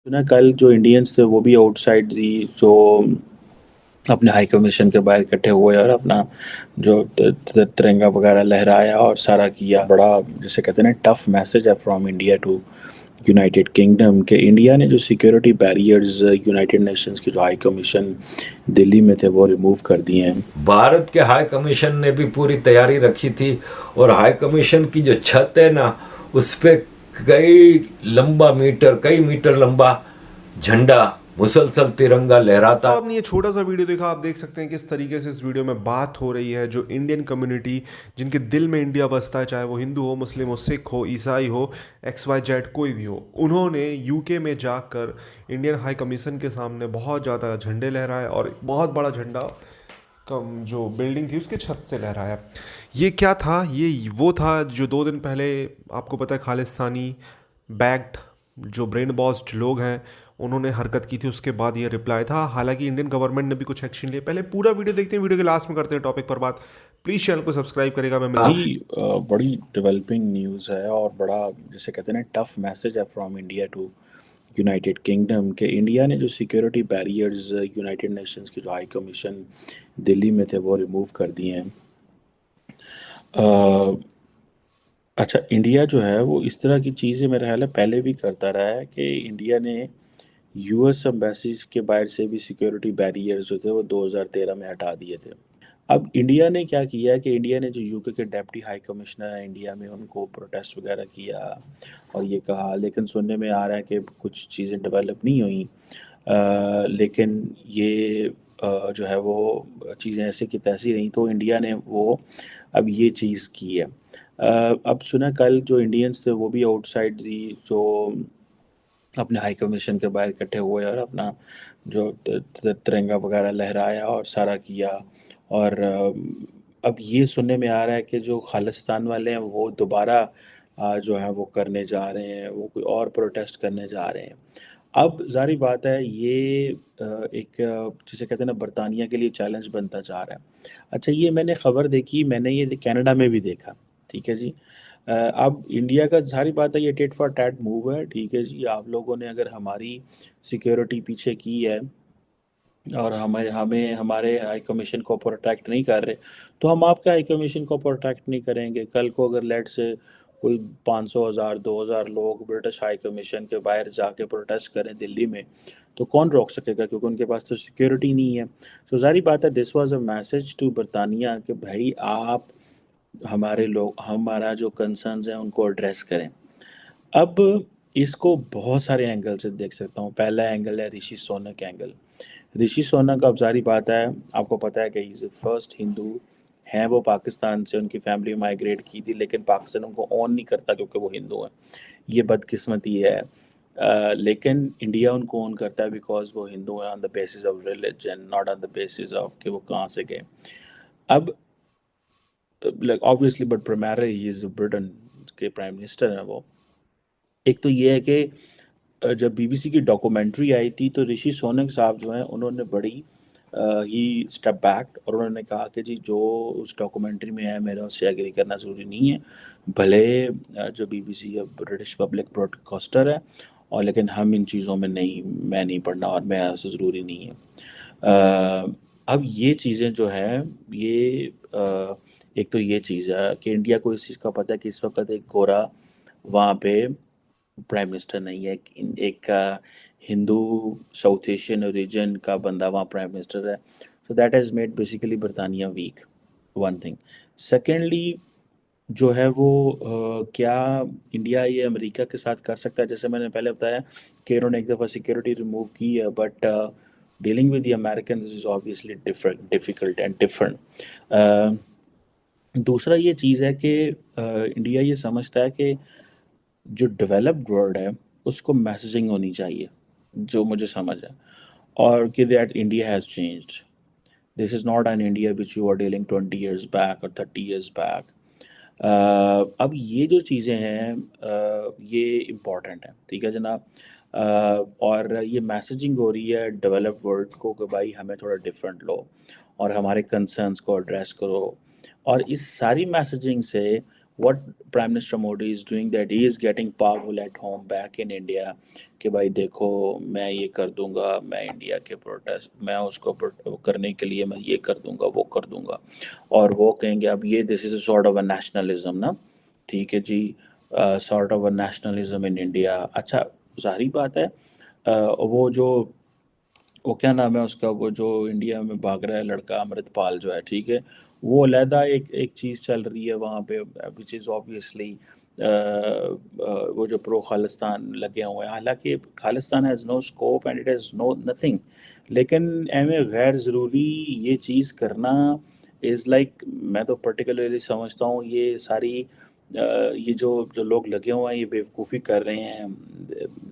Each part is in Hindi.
ना कल जो इंडियंस थे वो भी आउटसाइड दी जो अपने हाई कमीशन के बाहर इकट्ठे हुए और अपना जो तिरंगा वगैरह लहराया और सारा किया। बड़ा जैसे कहते हैं ना टफ मैसेज है from India to United Kingdom के इंडिया ने जो सिक्योरिटी बैरियर्स यूनाइटेड नेशंस की जो हाई कमीशन दिल्ली में थे वो रिमूव कर दिए हैं। भारत के हाई कमीशन ने भी पूरी तैयारी रखी थी और हाई कमीशन की जो छत है ना, उस पे कई मीटर लंबा झंडा, मुसलसल तिरंगा लहराता। तो आपने ये छोटा सा वीडियो देखा, आप देख सकते हैं किस तरीके से इस वीडियो में बात हो रही है। जो इंडियन कम्युनिटी, जिनके दिल में इंडिया बसता है, चाहे वो हिंदू हो, मुस्लिम हो, सिख हो, ईसाई हो, XYZ कोई भी हो, उन्होंने यूके में जाकर इंडियन हाई कमीशन के सामने बहुत ज़्यादा झंडे लहराए और बहुत बड़ा झंडा कम जो बिल्डिंग थी उसके छत से लहराया। ये क्या था? ये वो था जो 2 दिन पहले, आपको पता है, खालिस्तानी बैक्ड जो ब्रेन बॉस्ड लोग हैं उन्होंने हरकत की थी। उसके बाद ये रिप्लाई था। हालांकि इंडियन गवर्नमेंट ने भी कुछ एक्शन लिए। पहले पूरा वीडियो देखते हैं, वीडियो के लास्ट में करते हैं टॉपिक पर बात। प्लीज़ चैनल को सब्सक्राइब करेगा। मैं मिलता बड़ी बड़ी डेवलपिंग न्यूज़ है और बड़ा जैसे कहते हैं ना टफ मैसेज है from India to United Kingdom के इंडिया ने जो सिक्योरिटी बैरियर्स यूनाइटेड नेशंस की जो हाई कमीशन दिल्ली में थे वो रिमूव कर दिए हैं। अ, अच्छा, इंडिया जो है वो इस तरह की चीज़ें मेरा ख्याल है पहले भी करता रहा है कि इंडिया ने यूएस एम्बेसीज के बाहर से भी सिक्योरिटी बैरियर्स जो थे वो 2013 में हटा दिए थे। अब इंडिया ने क्या किया है कि इंडिया ने जो यूके के डिप्टी हाई कमिश्नर है इंडिया में उनको प्रोटेस्ट वगैरह किया और ये कहा, लेकिन सुनने में आ रहा है कि कुछ चीज़ें डेवलप नहीं हुई। लेकिन ये जो है वो चीज़ें ऐसे की तैसी रहीं तो इंडिया ने वो अब ये चीज़ की है। अब सुना कल जो इंडियंस थे वो भी आउटसाइड दी जो अपने हाई कमीशन के बाहर इकट्ठे हुए और अपना जो तिरंगा वगैरह लहराया और सारा किया। और अब ये सुनने में आ रहा है कि जो खालिस्तान वाले हैं वो दोबारा जो है वो करने जा रहे हैं, वो कोई और प्रोटेस्ट करने जा रहे हैं। अब ज़ाहिर बात है ये एक जिसे कहते हैं ना बरतानिया के लिए चैलेंज बनता जा रहा है। अच्छा, ये मैंने खबर देखी, मैंने ये कनाडा में भी देखा। ठीक है जी। अब इंडिया का ज़ाहिर बात है ये टिट फॉर टैट मूव है। ठीक है जी, आप लोगों ने अगर हमारी सिक्योरिटी पीछे की है और हमें हमें हमारे हाई कमीशन को प्रोटेक्ट नहीं कर रहे तो हम आपके हाई कमीशन को प्रोटेक्ट नहीं करेंगे। कल को अगर लेट से कोई 500,000 2,000 लोग ब्रिटिश हाई कमीशन के बाहर जाके प्रोटेस्ट करें दिल्ली में तो कौन रोक सकेगा, क्योंकि उनके पास तो सिक्योरिटी नहीं है। तो जारी बात है this was a message to बरतानिया कि भाई आप हमारे लोग हमारा जो कंसर्न्स हैं उनको एड्रेस करें। अब इसको बहुत सारे एंगल से देख सकता हूँ। पहला एंगल है ऋषि सोनक एंगल। ऋषि सोनक, अब जारी बात है, आपको पता है कि इज़ फर्स्ट हिंदू हैं। वो पाकिस्तान से उनकी फैमिली माइग्रेट की थी लेकिन पाकिस्तान उनको ऑन नहीं करता क्योंकि वो हिंदू हैं। ये बदकिस्मती है। लेकिन इंडिया उनको ऑन करता है बिकॉज वो हिंदू हैं on the basis of religion, not on the basis of कि वो कहाँ से गए। अब like obviously but primary he is Britain के प्राइम मिनिस्टर हैं वो। एक तो ये है कि जब बीबीसी की डॉक्यूमेंट्री आई थी तो ऋषि सोनक साहब जो हैं उन्होंने बड़ी ही स्टेप बैक और उन्होंने कहा कि जी जो उस डॉक्यूमेंट्री में है मेरा उससे एग्री करना ज़रूरी नहीं है। भले जो बीबीसी या ब्रिटिश पब्लिक ब्रॉडकास्टर है और लेकिन हम इन चीज़ों में नहीं, मैं नहीं पढ़ना और मैं ऐसा ज़रूरी नहीं है। अब ये चीज़ें जो हैं ये एक तो ये चीज़ है कि इंडिया को इस चीज़ का पता है कि इस वक्त एक गोरा वहाँ पे प्राइम मिनिस्टर नहीं है। एक हिंदू साउथ एशियन ओरिजिन का बंदा वहाँ प्राइम मिनिस्टर है। So that has made basically बरतानिया वीक, वन थिंग। सेकेंडली जो है वो क्या इंडिया ये अमेरिका के साथ कर सकता है? जैसे मैंने पहले बताया कि इन्होंने एक दफ़ा सिक्योरिटी रिमूव की है but dealing with the American is obviously different difficult and different. दूसरा ये चीज़ है कि इंडिया ये समझता है कि जो डेवलप्ड वर्ल्ड है उसको मैसेजिंग होनी चाहिए, जो मुझे समझ है, और कि that India has changed. This is not an India which you are dealing 20 years back और 30 years बैक। अब ये जो चीज़ें हैं ये इम्पॉर्टेंट हैं। ठीक है जनाब। और ये मैसेजिंग हो रही है डेवलप्ड वर्ल्ड को कि भाई हमें थोड़ा डिफरेंट लो और हमारे कंसर्न्स को एड्रेस करो। और इस सारी मैसेजिंग से what Prime Minister Modi is doing, that he is getting powerful at home back in India, कि भाई देखो मैं ये कर दूंगा, मैं इंडिया के प्रोटेस्ट, मैं उसको करने के लिए मैं ये कर दूंगा, वो कर दूंगा, और वो कहेंगे अब ये this is a sort of a nationalism ना, ठीक है जी, sort of a nationalism in India. अच्छा, जाहिर बात है वो जो वो क्या नाम है उसका, वो जो इंडिया में भाग रहा है लड़का अमृतपाल जो है, ठीक है, वो अलहदा एक एक चीज़ चल रही है वहाँ पे, विच इज़ ऑब्वियसली वो जो प्रो खालिस्तान लगे हुए हैं, हालांकि Khalistan has no scope and it has no nothing, लेकिन एमे गैर ज़रूरी ये चीज़ करना इज़ लाइक, मैं तो पर्टिकुलरली समझता हूँ ये सारी ये जो जो लोग लगे हुए हैं ये बेवकूफ़ी कर रहे हैं,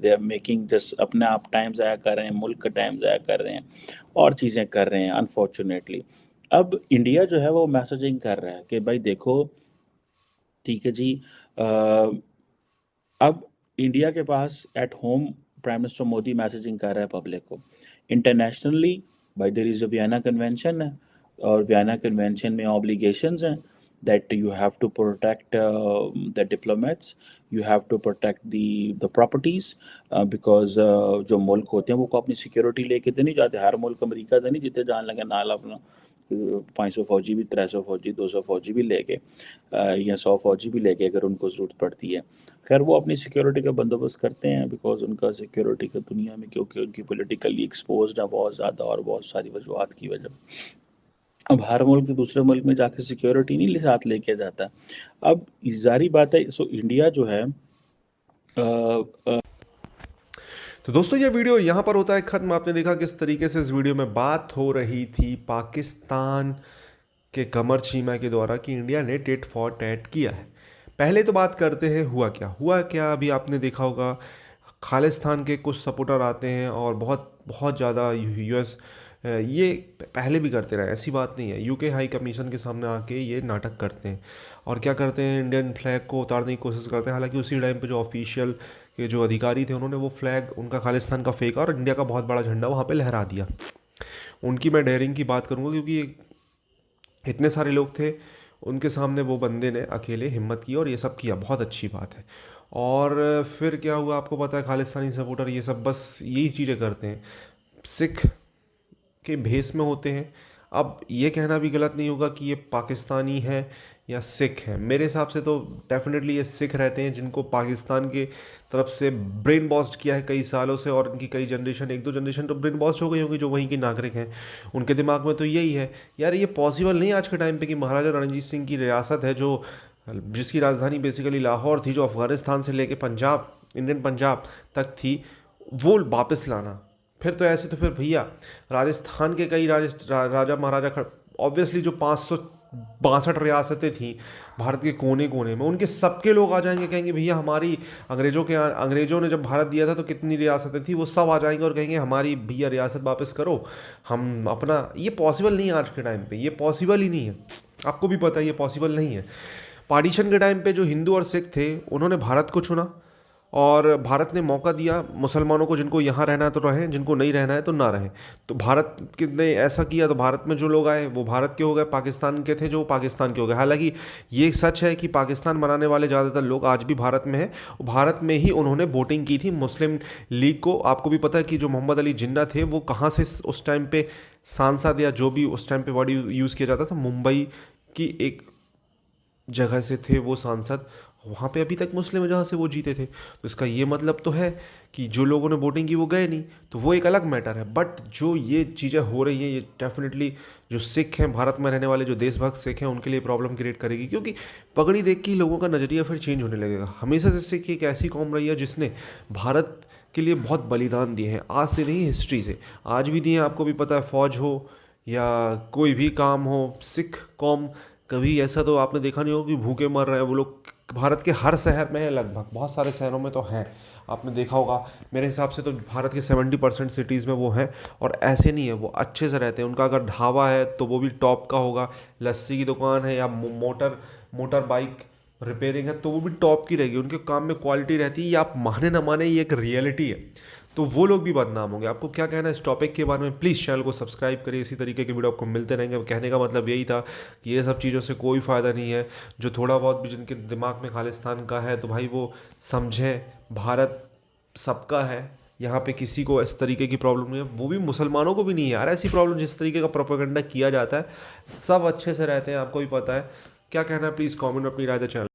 दे आर मेकिंग जस्ट अपने आप टाइम ज़ाया कर रहे हैं, मुल्क का टाइम ज़ाया कर रहे हैं और चीज़ें कर रहे हैं अनफॉर्चुनेटली। अब इंडिया जो है वो मैसेजिंग कर रहा है कि भाई देखो, ठीक है जी, अ, अब इंडिया के पास at home prime minister Modi messaging कर रहा है पब्लिक को, इंटरनेशनली भाई there is a Vienna convention है, और वियना कन्वेंशन में ऑब्लिगेशंस हैं that you have to protect the diplomats, you have to protect the properties, because जो मुल्क होते हैं वो को अपनी सिक्योरिटी लेके तो नहीं जाते, हर मुल्क अमेरिका तो नहीं जितने जान लगे नाल अपना 500 फौजी भी, 300 फौजी, 200 फौजी भी लेके या 100 फौजी भी लेके अगर उनको ज़रूरत पड़ती है, खैर वो अपनी सिक्योरिटी का बंदोबस्त करते हैं, बिकॉज उनका सिक्योरिटी का दुनिया में, क्योंकि उनकी पोलिटिकली एक्सपोज है बहुत ज़्यादा और बहुत सारी वजूहत की वजह। अब हर मुल्क तो दूसरे मुल्क में जाके सिक्योरिटी नहीं साथ लेके जाता। अब जारी बात है, सो इंडिया जो है तो दोस्तों ये वीडियो यहाँ पर होता है ख़त्म। आपने देखा किस तरीके से इस वीडियो में बात हो रही थी पाकिस्तान के कमर चीमा के द्वारा कि इंडिया ने टिट फॉर टैट किया है। पहले तो बात करते हैं हुआ क्या। अभी आपने देखा होगा खालिस्तान के कुछ सपोर्टर आते हैं और बहुत बहुत ज़्यादा यूएस, ये पहले भी करते रहे, ऐसी बात नहीं है, यूके हाई कमीशन के सामने आके ये नाटक करते हैं और क्या करते हैं, इंडियन फ्लैग को उतारने की कोशिश करते हैं। हालांकि उसी टाइम पे जो ऑफिशियल के जो अधिकारी थे उन्होंने वो फ्लैग उनका खालिस्तान का फेंका और इंडिया का बहुत बड़ा झंडा वहाँ पे लहरा दिया। उनकी मैं डेयरिंग की बात करूँगा क्योंकि इतने सारे लोग थे उनके सामने, वो बंदे ने अकेले हिम्मत की और ये सब किया, बहुत अच्छी बात है। और फिर क्या हुआ आपको पता है, खालिस्तानी सपोर्टर ये सब बस यही चीज़ें करते हैं, सिख के भेस में होते हैं। अब ये कहना भी गलत नहीं होगा कि ये पाकिस्तानी है या सिख है, मेरे हिसाब से तो डेफिनेटली ये सिख रहते हैं जिनको पाकिस्तान के तरफ से ब्रेन वॉश्ड किया है कई सालों से, और इनकी कई जनरेशन, 1-2 जनरेशन तो ब्रेन वॉश हो गई होंगी जो वहीं के नागरिक हैं। उनके दिमाग में तो यही है यार, ये पॉसिबल नहीं आज के टाइम पे कि महाराजा रणजीत सिंह की रियासत है जो जिसकी राजधानी बेसिकली लाहौर थी, जो अफ़गानिस्तान से लेके पंजाब, इंडियन पंजाब तक थी, वो वापस लाना। फिर तो ऐसे तो फिर भैया राजस्थान के कई राजा महाराजा, ऑब्वियसली जो 562 रियासतें थी भारत के कोने कोने में, उनके सबके लोग आ जाएंगे, कहेंगे भैया हमारी अंग्रेज़ों ने जब भारत दिया था तो कितनी रियासतें थी, वो सब आ जाएंगे और कहेंगे हमारी भैया रियासत वापस करो, हम अपना। ये पॉसिबल नहीं है आज के टाइम पे, ये पॉसिबल ही नहीं है, आपको भी पता है ये पॉसिबल नहीं है। पार्टीशन के टाइम पे जो हिंदू और सिख थे उन्होंने भारत को चुना और भारत ने मौका दिया मुसलमानों को, जिनको यहाँ रहना है तो रहें, जिनको नहीं रहना है तो ना रहें। तो भारत ने ऐसा किया तो भारत में जो लोग आए वो भारत के हो गए, पाकिस्तान के थे जो पाकिस्तान के हो गए। हालांकि ये सच है कि पाकिस्तान बनाने वाले ज़्यादातर लोग आज भी भारत में हैं, भारत में ही उन्होंने वोटिंग की थी मुस्लिम लीग को। आपको भी पता है कि जो मोहम्मद अली जिन्ना थे वो कहाँ से उस टाइम पे सांसद या जो भी उस टाइम पे वर्ड यूज़ किया जाता था, मुंबई की एक जगह से थे वो सांसद, वहाँ पे अभी तक मुस्लिम है जहाँ से वो जीते थे। तो इसका ये मतलब तो है कि जो लोगों ने वोटिंग की वो गए नहीं, तो वो एक अलग मैटर है। बट जो ये चीज़ें हो रही हैं ये डेफिनेटली जो सिख हैं, भारत में रहने वाले जो देशभक्त सिख हैं, उनके लिए प्रॉब्लम क्रिएट करेगी, क्योंकि पगड़ी देख के ही लोगों का नज़रिया फिर चेंज होने लगेगा। हमेशा से सिख एक ऐसी कौम रही है जिसने भारत के लिए बहुत बलिदान दिए हैं, आज से नहीं हिस्ट्री से, आज भी दिए हैं। आपको भी पता है, फौज हो या कोई भी काम हो, सिख कौम कभी ऐसा तो आपने देखा नहीं होगा कि भूखे मर रहे हैं वो लोग। भारत के हर शहर में है लगभग, बहुत सारे शहरों में तो हैं, आपने देखा होगा। मेरे हिसाब से तो भारत के 70% सिटीज़ में वो हैं, और ऐसे नहीं है, वो अच्छे से रहते हैं। उनका अगर ढाबा है तो वो भी टॉप का होगा, लस्सी की दुकान है या मोटर बाइक रिपेयरिंग है तो वो भी टॉप की रहेगी, उनके काम में क्वालिटी रहती है। ये आप माने ना माने, ये एक रियलिटी है। तो वो लोग भी बदनाम होंगे। आपको क्या कहना है इस टॉपिक के बारे में? प्लीज़ चैनल को सब्सक्राइब करिए, इसी तरीके के वीडियो आपको मिलते रहेंगे। कहने का मतलब यही था कि ये सब चीज़ों से कोई फ़ायदा नहीं है। जो थोड़ा बहुत भी जिनके दिमाग में खालिस्तान का है तो भाई वो समझें, भारत सबका है, यहाँ पे किसी को इस तरीके की प्रॉब्लम नहीं है। वो भी मुसलमानों को भी नहीं है यार ऐसी प्रॉब्लम जिस तरीके का प्रोपेगेंडा किया जाता है। सब अच्छे से रहते हैं, आपको भी पता है। क्या कहना है प्लीज़ कमेंट में अपनी राय दें। चैनल